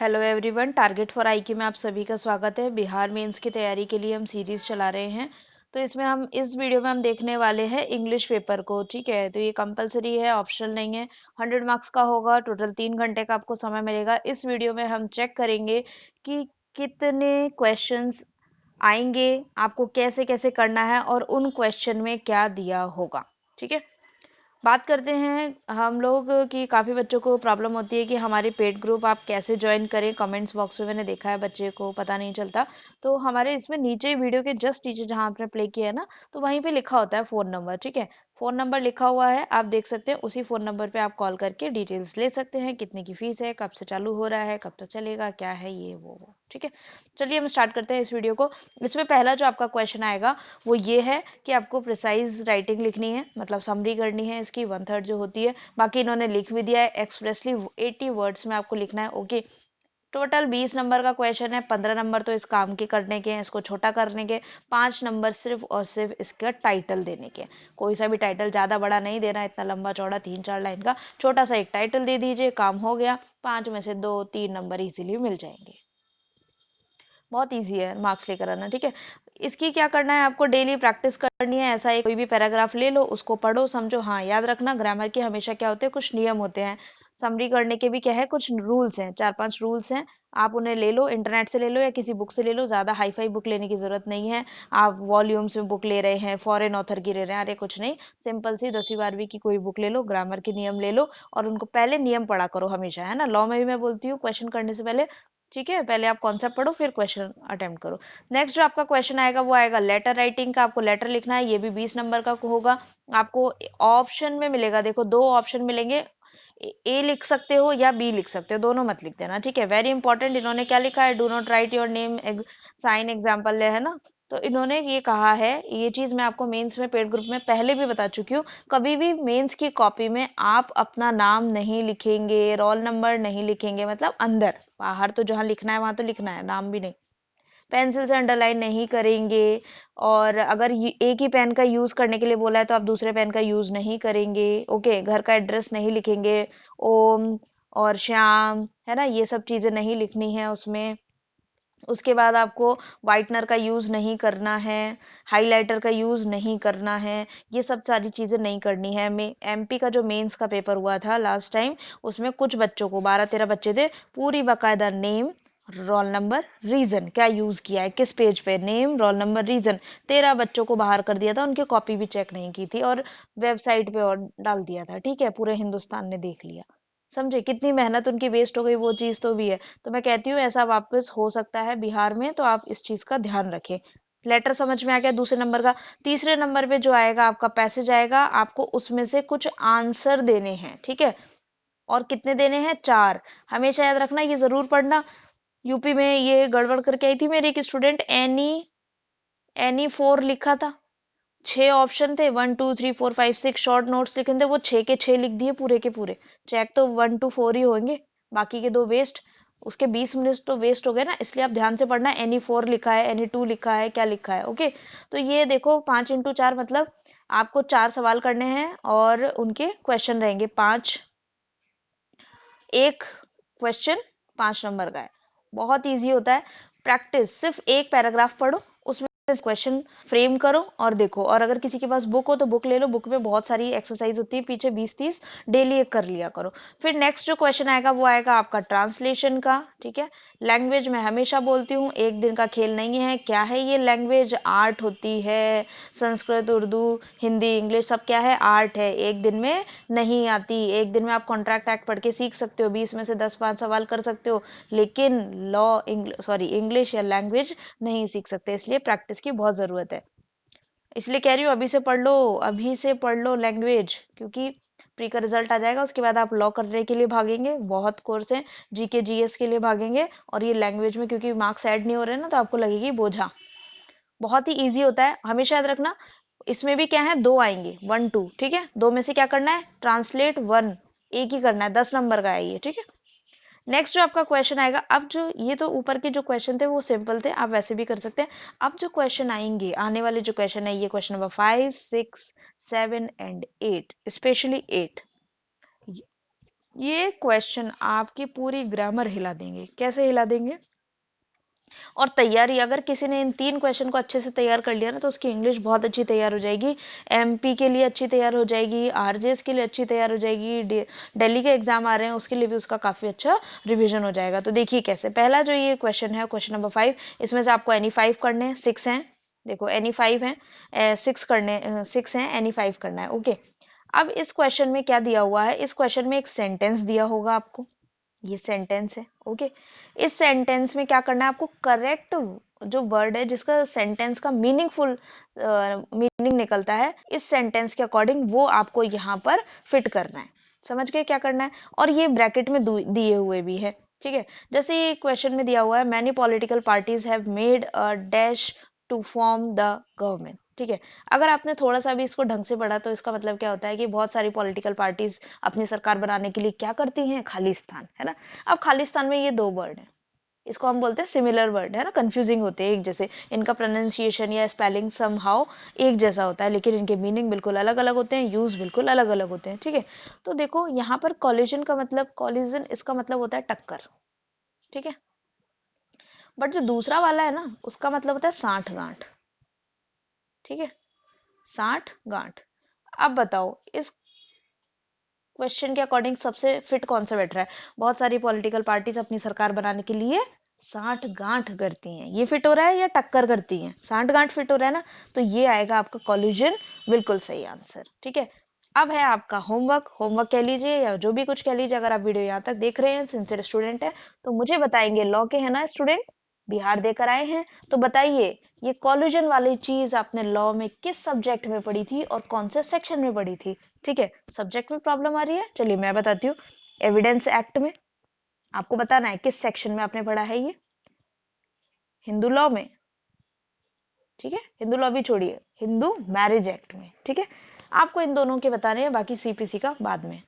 Hello everyone, target for IQ में आप सभी का स्वागत है। बिहार मेंस की तैयारी के लिए हम सीरीज चला रहे हैं। तो इसमें हम इस वीडियो में हम देखने वाले हैं इंग्लिश पेपर को। ठीक है, तो ये कंपलसरी है, ऑप्शनल नहीं है। 100 मार्क्स का होगा। टोटल 3 घंटे का आपको समय मिलेगा। इस वीडियो में हम चेक करेंगे कि कितने क्वेश्चंस आएंगे, आपको कैसे कैसे करना है और उन क्वेश्चन में क्या दिया होगा। ठीक है, बात करते हैं हम लोग कि काफ़ी बच्चों को प्रॉब्लम होती है कि हमारे पेड ग्रुप आप कैसे ज्वाइन करें। कमेंट्स बॉक्स में मैंने देखा है बच्चे को पता नहीं चलता। तो हमारे इसमें नीचे वीडियो के जस्ट नीचे जहाँ आपने प्ले किया है ना, तो वहीं पे लिखा होता है फ़ोन नंबर। ठीक है, फ़ोन नंबर लिखा हुआ है, आप देख सकते हैं। उसी फ़ोन नंबर पे आप कॉल करके डिटेल्स ले सकते हैं, कितने की फ़ीस है, कब से चालू हो रहा है, कब तक चलेगा, क्या है ये वो। ठीक है, चलिए हम स्टार्ट करते हैं इस वीडियो को। इसमें पहला जो आपका क्वेश्चन आएगा वो ये है कि आपको प्रिसाइज राइटिंग लिखनी है, मतलब समरी करनी है इसकी 1/3 जो होती है। बाकी इन्होंने लिख भी दिया है एक्सप्रेसली 80 वर्ड्स में आपको लिखना है। ओके, टोटल 20 नंबर का क्वेश्चन है। 15 नंबर तो इस काम के करने के हैं, इसको छोटा करने के। 5 नंबर सिर्फ और सिर्फ इसका टाइटल देने के। कोई सा भी टाइटल, ज़्यादा बड़ा नहीं देना, इतना लंबा चौड़ा 3-4 लाइन का। छोटा सा एक टाइटल दे दीजिए, काम हो गया। 5 में से 2-3 नंबर इजीली मिल जाएंगे। बहुत ईजी है मार्क्स लेकर आना। ठीक है, इसकी क्या करना है, आपको डेली प्रैक्टिस करनी है। ऐसा एक कोई भी पैराग्राफ ले लो, उसको पढ़ो, समझो। हाँ, याद रखना ग्रामर के हमेशा क्या होते हैं, कुछ नियम होते हैं। समरी करने के भी क्या है, कुछ रूल्स हैं, 4-5 रूल्स हैं। आप उन्हें ले लो, इंटरनेट से ले लो या किसी बुक से ले लो। ज़्यादा हाई फाई बुक लेने की जरूरत नहीं है। आप वॉल्यूम्स में बुक ले रहे हैं, फॉरेन ऑथर की ले रहे हैं, अरे कुछ नहीं। सिंपल सी 10वीं 12वीं की कोई बुक ले लो, ग्रामर के नियम ले लो और उनको पहले नियम पढ़ा करो हमेशा, है ना। लॉ में भी मैं बोलती हूँ क्वेश्चन करने से पहले, ठीक है, पहले आप कॉन्सेप्ट पढ़ो फिर क्वेश्चन अटेम्प्ट करो। नेक्स्ट जो आपका क्वेश्चन आएगा वो आएगा लेटर राइटिंग का। आपको लेटर लिखना है, ये भी 20 नंबर का होगा। आपको ऑप्शन में मिलेगा, देखो 2 ऑप्शन मिलेंगे। ए लिख सकते हो या बी लिख सकते हो, दोनों मत लिख देना। ठीक है, वेरी इंपॉर्टेंट। इन्होंने क्या लिखा है, do not write your name sign example, है ना। तो इन्होंने ये कहा है, ये चीज मैं आपको मेंस में पेड ग्रुप में पहले भी बता चुकी हूँ। कभी भी मेंस की कॉपी में आप अपना नाम नहीं लिखेंगे, रोल नंबर नहीं लिखेंगे, मतलब अंदर। बाहर तो जहाँ लिखना है वहां तो लिखना है, नाम भी नहीं। पेंसिल से अंडरलाइन नहीं करेंगे। और अगर एक ही पेन का यूज करने के लिए बोला है तो आप दूसरे पेन का यूज नहीं करेंगे। ओके, घर का एड्रेस नहीं लिखेंगे, ओम और श्याम, है ना, ये सब चीजें नहीं लिखनी है उसमें। उसके बाद आपको वाइटनर का यूज नहीं करना है, हाइलाइटर का यूज नहीं करना है। ये सब सारी चीजें नहीं करनी है। मैं एमपी का जो मेंस का पेपर हुआ था लास्ट टाइम, उसमें कुछ बच्चों को, 12-13 बच्चे थे, पूरी बाकायदा नेम, रोल नंबर, रीजन, क्या यूज किया है किस पेज पे, नेम रोल नंबर रीजन, 13 बच्चों को बाहर कर दिया था। उनकी कॉपी भी चेक नहीं की थी और वेबसाइट पे और डाल दिया था। ठीक है, पूरे हिंदुस्तान ने देख लिया। समझे कितनी मेहनत उनकी वेस्ट हो गई, वो चीज तो भी है। तो मैं कहती हूँ ऐसा वापस हो सकता है बिहार में, तो आप इस चीज का ध्यान रखें। लेटर समझ में आ गया दूसरे नंबर का। तीसरे नंबर पे जो आएगा आपका पैसेज आएगा, आपको उसमें से कुछ आंसर देने हैं। ठीक है, और कितने देने हैं, 4। हमेशा याद रखना, ये जरूर पढ़ना। यूपी में ये गड़बड़ करके आई थी मेरी एक स्टूडेंट, एनी एनी 4 लिखा था। 6 ऑप्शन थे, 1 2 3 4 5 6 शॉर्ट नोट्स लिखे थे, वो 6 के 6 लिख दिए पूरे के पूरे। चेक तो 1 to 4 ही होंगे, बाकी के 2 वेस्ट। उसके 20 मिनट तो वेस्ट हो गए ना, इसलिए आप ध्यान से पढ़ना। एनी 4 लिखा है, एनी 2 लिखा है, क्या लिखा है। ओके, तो ये देखो 5 into 4 मतलब आपको 4 सवाल करने हैं और उनके क्वेश्चन रहेंगे 5। एक क्वेश्चन 5 नंबर का है, बहुत इजी होता है। प्रैक्टिस, सिर्फ एक पैराग्राफ पढ़ो, उसमें क्वेश्चन फ्रेम करो और देखो। और अगर किसी के पास बुक हो तो बुक ले लो, बुक में बहुत सारी एक्सरसाइज होती है पीछे, 20-30, डेली एक कर लिया करो। फिर नेक्स्ट जो क्वेश्चन आएगा वो आएगा आपका ट्रांसलेशन का। ठीक है, लैंग्वेज मैं हमेशा बोलती हूँ एक दिन का खेल नहीं है। क्या है ये, लैंग्वेज आर्ट होती है। संस्कृत, उर्दू, हिंदी, इंग्लिश सब क्या है, आर्ट है। एक दिन में नहीं आती। एक दिन में आप कॉन्ट्रैक्ट एक्ट पढ़ के सीख सकते हो, 20 में से 10 5 सवाल कर सकते हो, लेकिन लॉ, इंग्लिश या लैंग्वेज नहीं सीख सकते। इसलिए प्रैक्टिस की बहुत जरूरत है। इसलिए कह रही हूँ अभी से पढ़ लो, अभी से पढ़ लो लैंग्वेज, क्योंकि प्री का रिजल्ट आ जाएगा, उसके बाद आप लॉ करने के लिए भागेंगे, बहुत कोर्स है, जीके जीएस के लिए भागेंगे, और ये लैंग्वेज में क्योंकि मार्क्स ऐड नहीं हो रहे ना, तो आपको लगेगी बोझा। बहुत ही इजी होता है, हमेशा याद रखना। इसमें भी क्या है, 2 आएंगे, 1 2। ठीक है, 2 में से क्या करना है, ट्रांसलेट 1, एक ही करना है, 10 नंबर का है ये। ठीक है, नेक्स्ट जो आपका क्वेश्चन आएगा, अब जो ये तो ऊपर के जो क्वेश्चन थे वो सिंपल थे, आप वैसे भी कर सकते हैं। अब जो क्वेश्चन आएंगे, आने वाले जो क्वेश्चन है, ये क्वेश्चन नंबर 5 6 7 एंड 8, स्पेशली 8। ये क्वेश्चन आपकी पूरी ग्रामर हिला देंगे। कैसे हिला देंगे? और तैयारी, अगर किसी ने इन 3 क्वेश्चन को अच्छे से तैयार कर लिया ना, तो उसकी इंग्लिश बहुत अच्छी तैयार हो जाएगी, एमपी के लिए अच्छी तैयार हो जाएगी, आरजेएस के लिए अच्छी तैयार हो जाएगी, दिल्ली के एग्जाम आ रहे हैं उसके लिए भी उसका काफी अच्छा रिविजन हो जाएगा। तो देखिए कैसे। पहला जो ये क्वेश्चन है, क्वेश्चन नंबर 5, इसमें से आपको एनी 5 करने हैं, 6 हैं। देखो एनी 5 है, 6 करने, 6 है, एनी 5 करना है। ओके, अब इस क्वेश्चन में क्या दिया हुआ है? इस क्वेश्चन में एक सेंटेंस दिया होगा आपको, ये सेंटेंस है। ओके, इस सेंटेंस में क्या करना है आपको? करेक्ट जो वर्ड है जिसका सेंटेंस का मीनिंगफुल मीनिंग निकलता है, इस सेंटेंस के अकॉर्डिंग वो आपको यहाँ पर फिट करना है। समझ गए क्या करना है? और ये ब्रैकेट में दिए हुए भी है। ठीक है, जैसे ये क्वेश्चन में दिया हुआ है, many political parties have made a dash to form the government. ठीक है, अगर आपने थोड़ा सा भी इसको ढंग से पढ़ा तो इसका मतलब क्या होता है कि बहुत सारी पॉलिटिकल पार्टीज अपनी सरकार बनाने के लिए क्या करती हैं? खालिस्तान, है ना। अब खालिस्तान में ये 2 वर्ड है, इसको हम बोलते हैं सिमिलर वर्ड, है ना, कंफ्यूजिंग होते हैं एक जैसे, इनका प्रोनाउंसिएशन या स्पेलिंग समहाउ एक जैसा होता है, लेकिन इनके मीनिंग बिल्कुल अलग अलग होते हैं, यूज बिल्कुल अलग अलग होते हैं। ठीक है, तो देखो यहाँ पर कॉलिजन का मतलब, कॉलिजन इसका मतलब होता है टक्कर। ठीक है, बट जो दूसरा वाला है ना, उसका मतलब होता है साठ गांठ। ठीक है, साठ गांठ। अब बताओ इस क्वेश्चन के अकॉर्डिंग सबसे फिट कौन सा बैठ रहा है? बहुत सारी पॉलिटिकल पार्टीज अपनी सरकार बनाने के लिए साठ गांठ करती हैं, ये फिट हो रहा है या टक्कर करती हैं? साठ गांठ फिट हो रहा है ना, तो ये आएगा आपका कॉल्यूजन, बिल्कुल सही आंसर। ठीक है, अब है आपका होमवर्क। होमवर्क कह लीजिए या जो भी कुछ कह लीजिए, अगर आप वीडियो यहाँ तक देख रहे हैं, सिंसियर स्टूडेंट है, तो मुझे बताएंगे, लॉ के है ना स्टूडेंट, बिहार देकर आए हैं, तो बताइए ये कॉल्यूजन वाली चीज आपने लॉ में किस सब्जेक्ट में पढ़ी थी और कौन से सेक्शन में पढ़ी थी? ठीक है, सब्जेक्ट में प्रॉब्लम आ रही है, चलिए मैं बताती हूँ। एविडेंस एक्ट में आपको बताना है किस सेक्शन में आपने पढ़ा है ये, हिंदू लॉ में। ठीक है, हिंदू लॉ भी छोड़िए, हिंदू मैरिज एक्ट में। ठीक है, आपको इन दोनों के बताने हैं, बाकी सीपीसी का बाद में।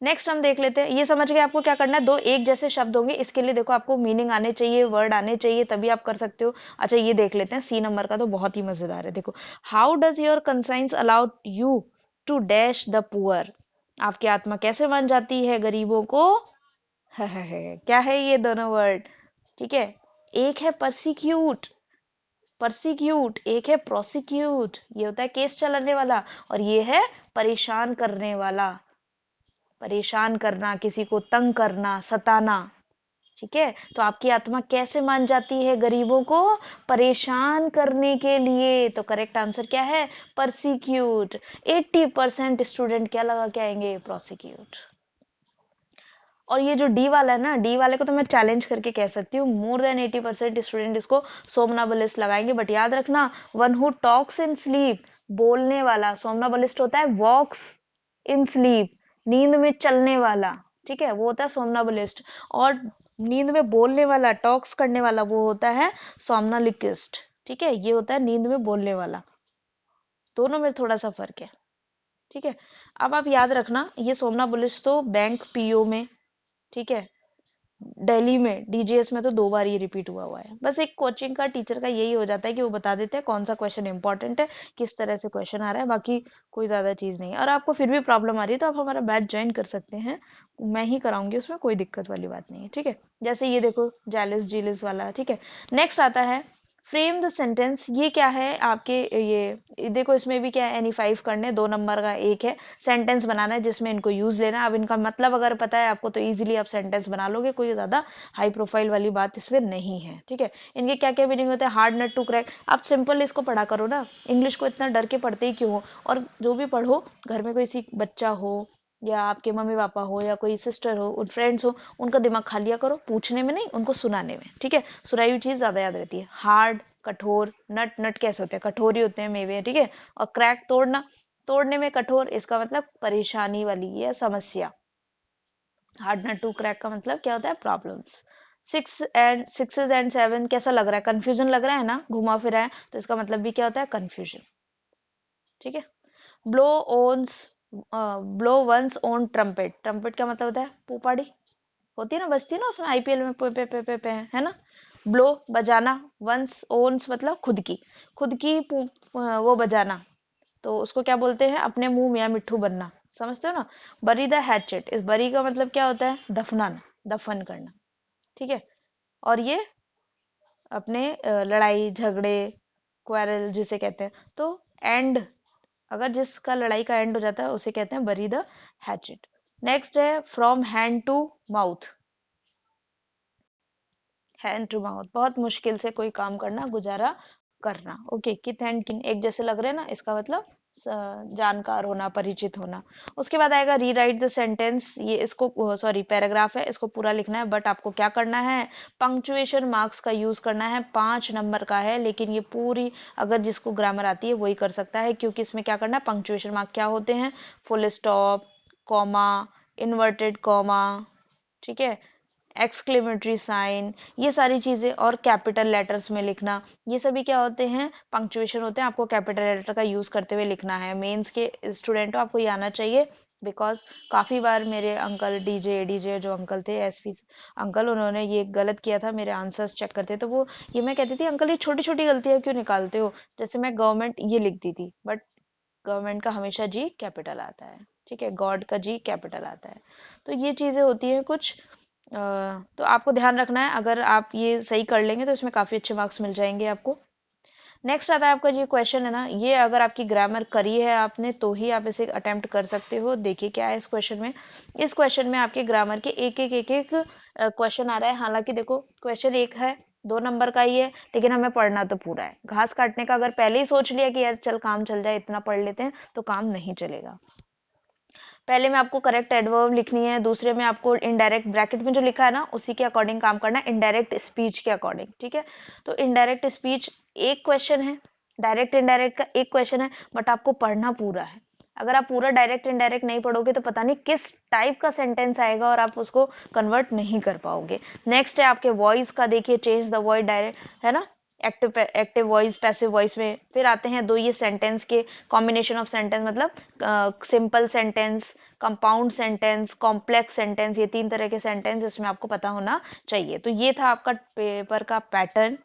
नेक्स्ट हम देख लेते हैं, ये समझ गए आपको क्या करना है? दो एक जैसे शब्द होंगे, इसके लिए देखो आपको मीनिंग आने चाहिए, वर्ड आने चाहिए, तभी आप कर सकते हो। अच्छा ये देख लेते हैं, सी नंबर का तो बहुत ही मजेदार है। देखो, how does your conscience allow you to dash the poor? आपकी आत्मा कैसे मान जाती है गरीबों को? क्या है ये दोनों वर्ड? ठीक है, एक है परसिक्यूट, परसिक्यूट, एक है प्रोसिक्यूट, ये होता है केस चलाने वाला, और ये है परेशान करने वाला, परेशान करना, किसी को तंग करना, सताना। ठीक है, तो आपकी आत्मा कैसे मान जाती है गरीबों को? परेशान करने के लिए। तो करेक्ट आंसर क्या है? परसिक्यूट। 80% स्टूडेंट क्या लगा के आएंगे? प्रोसिक्यूट। और ये जो डी वाला है ना, डी वाले को तो मैं चैलेंज करके कह सकती हूँ, मोर देन 80% स्टूडेंट इसको सोमनाबलिस्ट लगाएंगे। बट याद रखना, one who talks in sleep, बोलने वाला, सोमनाबलिस्ट होता है वॉक्स इन स्लीप, नींद में चलने वाला। ठीक है, वो होता है सोमनाबलिस्ट। और नींद में बोलने वाला, टॉक्स करने वाला, वो होता है सोमनालिकिस्ट। ठीक है, ये होता है नींद में बोलने वाला, दोनों में थोड़ा सा फर्क है। ठीक है, अब आप याद रखना, ये सोमनाबुलिस्ट तो बैंक पीओ में, ठीक है, दिल्ली में डीजीएस में तो 2 बार ये रिपीट हुआ है। बस एक कोचिंग का टीचर का यही हो जाता है कि वो बता देते हैं कौन सा क्वेश्चन इंपॉर्टेंट है, किस तरह से क्वेश्चन आ रहा है, बाकी कोई ज्यादा चीज नहीं है। और आपको फिर भी प्रॉब्लम आ रही है तो आप हमारा बैच ज्वाइन कर सकते हैं, मैं ही कराऊंगी, उसमें कोई दिक्कत वाली बात नहीं है। ठीक है, जैसे ये देखो जेलिस जीलिस वाला। ठीक है, नेक्स्ट आता है फ्रेम द सेंटेंस। ये क्या है आपके, ये देखो इसमें भी क्या है, एनी 5 करने, 2 नंबर का एक है, सेंटेंस बनाना है जिसमें इनको यूज लेना है। अब इनका मतलब अगर पता है आपको तो इजीली आप सेंटेंस बना लोगे, कोई ज्यादा हाई प्रोफाइल वाली बात इसमें नहीं है। ठीक है, इनके क्या क्या मीनिंग होते हैं? हार्ड नट टू क्रैक, आप सिंपल इसको पढ़ा करो ना, इंग्लिश को इतना डर के पढ़ते ही क्यों हो? और जो भी पढ़ो, घर में कोई सी बच्चा हो या आपके मम्मी पापा हो या कोई सिस्टर हो, उन फ्रेंड्स हो, उनका दिमाग खा लिया करो, पूछने में नहीं, उनको सुनाने में। ठीक है, सुनाई हुई चीज ज्यादा याद रहती है। हार्ड, कठोर, नट, नट कैसे होते हैं? कठोर ही होते हैं मेवे। ठीक है, और क्रैक, तोड़ना, तोड़ने में कठोर, इसका मतलब परेशानी वाली है, समस्या। हार्ड नट टू क्रैक का मतलब क्या होता है? प्रॉब्लम्स। सिक्सेस एंड सेवन कैसा लग रहा है? कंफ्यूजन लग रहा है ना, घुमा फिरा है, तो इसका मतलब भी क्या होता है? कंफ्यूजन। ठीक है, blow one's, blow one's own trumpet, trumpet का मतलब होता है पोपाड़ी, होती है ना, बजती है ना उसमें आईपीएल में, पे है ना। ब्लो बजाना, वंस ओन्स मतलब खुद की, खुद की वो बजाना, तो उसको क्या बोलते हैं? अपने मुंह मियाँ मिट्ठू बनना। समझते हो ना? बरी द हैचेट, इस बरी का मतलब क्या होता है? दफनाना, दफन करना, ठीक है। और ये अपने लड़ाई झगड़े, क्वारल जिसे कहते हैं, तो एंड, अगर जिसका लड़ाई का एंड हो जाता है उसे कहते हैं बरी द हैचेट। नेक्स्ट है from hand to mouth. Hand to mouth, बहुत मुश्किल से कोई काम करना, गुजारा करना। ओके, किथ एंड किन एक जैसे लग रहे हैं ना, इसका मतलब जानकार होना, परिचित होना। उसके बाद आएगा रीराइट द सेंटेंस, ये इसको सॉरी पैराग्राफ है, इसको पूरा लिखना है, बट आपको क्या करना है? पंक्चुएशन मार्क्स का यूज करना है। 5 नंबर का है, लेकिन ये पूरी अगर जिसको ग्रामर आती है वही कर सकता है, क्योंकि इसमें क्या करना है? पंक्चुएशन मार्क क्या होते हैं? Full stop, comma, inverted comma, ठीक है, एक्सक्लेमेटरी साइन, ये सारी चीजें, और कैपिटल लेटर्स में लिखना, ये सभी क्या होते हैं? पंक्चुएशन होते हैं। आपको कैपिटल लेटर का यूज करते हुए लिखना है। मेंस के स्टूडेंट हो, आपको ये आना चाहिए, बिकॉज काफी बार मेरे अंकल डीजे डीजे जो अंकल थे, एसपी अंकल, उन्होंने ये गलत किया था, मेरे आंसर्स चेक करते तो वो ये मैं कहती थी अंकल ये छोटी छोटी गलतियां क्यों निकालते हो? जैसे मैं गवर्नमेंट ये लिख दी थी, बट गवर्नमेंट का हमेशा जी कैपिटल आता है, ठीक है, गॉड का जी कैपिटल आता है। तो ये चीजें होती हैं कुछ, तो आपको ध्यान रखना है। अगर आप ये सही कर लेंगे तो इसमें काफी अच्छे मार्क्स मिल जाएंगे आपको। नेक्स्ट आता है आपका जो क्वेश्चन है ना, ये अगर आपकी ग्रामर करी है आपने तो ही आप इसे अटेम्प्ट कर सकते हो। देखिए क्या है इस क्वेश्चन में। इस क्वेश्चन में आपके ग्रामर के एक एक क्वेश्चन आ रहा है। हालांकि देखो क्वेश्चन एक है, 2 नंबर का ही है, लेकिन हमें पढ़ना तो पूरा है। घास काटने का अगर पहले ही सोच लिया कि यार चल काम चल जाए, इतना पढ़ लेते हैं, तो काम नहीं चलेगा। पहले में आपको करेक्ट एडवर्ब लिखनी है, दूसरे में आपको इनडायरेक्ट, ब्रैकेट में जो लिखा है ना उसी के अकॉर्डिंग काम करना है, इनडायरेक्ट स्पीच के अकॉर्डिंग, ठीक है। तो इनडायरेक्ट स्पीच एक क्वेश्चन है, डायरेक्ट इनडायरेक्ट का एक क्वेश्चन है, बट आपको पढ़ना पूरा है। अगर आप पूरा डायरेक्ट इनडायरेक्ट नहीं पढ़ोगे तो पता नहीं किस टाइप का सेंटेंस आएगा और आप उसको कन्वर्ट नहीं कर पाओगे। नेक्स्ट है आपके वॉइस का, देखिए चेंज द वर्ड डायरेक्ट, है ना, active active voice, passive voice में। फिर आते हैं दो ये सेंटेंस के कॉम्बिनेशन ऑफ सेंटेंस, मतलब simple sentence, compound sentence, complex sentence, ये 3 तरह के सेंटेंस इसमें आपको पता होना चाहिए। तो ये था आपका पेपर का पैटर्न,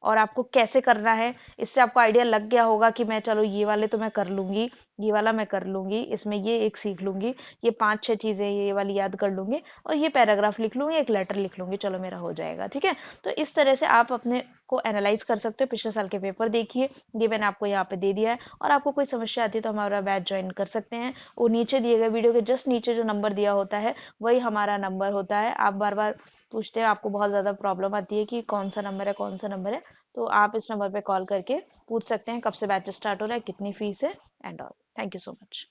और आपको कैसे करना है इससे आपको आइडिया लग गया होगा कि मैं चलो ये वाले तो मैं कर लूंगी, ये वाला मैं कर लूंगी, इसमें ये एक सीख लूंगी, ये 5-6 चीजें ये वाली याद कर लूंगी, और ये पैराग्राफ लिख लूंगी, एक लेटर लिख लूंगी, चलो मेरा हो जाएगा, ठीक है। तो इस तरह से आप अपने को एनालाइज कर सकते हो। पिछले साल के पेपर देखिए, ये मैंने आपको यहाँ पे दे दिया है, और आपको कोई समस्या आती है तो हमारा बैच ज्वाइन कर सकते हैं। वो नीचे दिए गए वीडियो के जस्ट नीचे जो नंबर दिया होता है वही हमारा नंबर होता है। आप बार बार पूछते हैं, आपको बहुत ज़्यादा प्रॉब्लम आती है कि कौन सा नंबर है, कौन सा नंबर है, तो आप इस नंबर पे कॉल करके पूछ सकते हैं कब से बैच स्टार्ट हो रहा है, कितनी फीस है, and all. Thank you so much.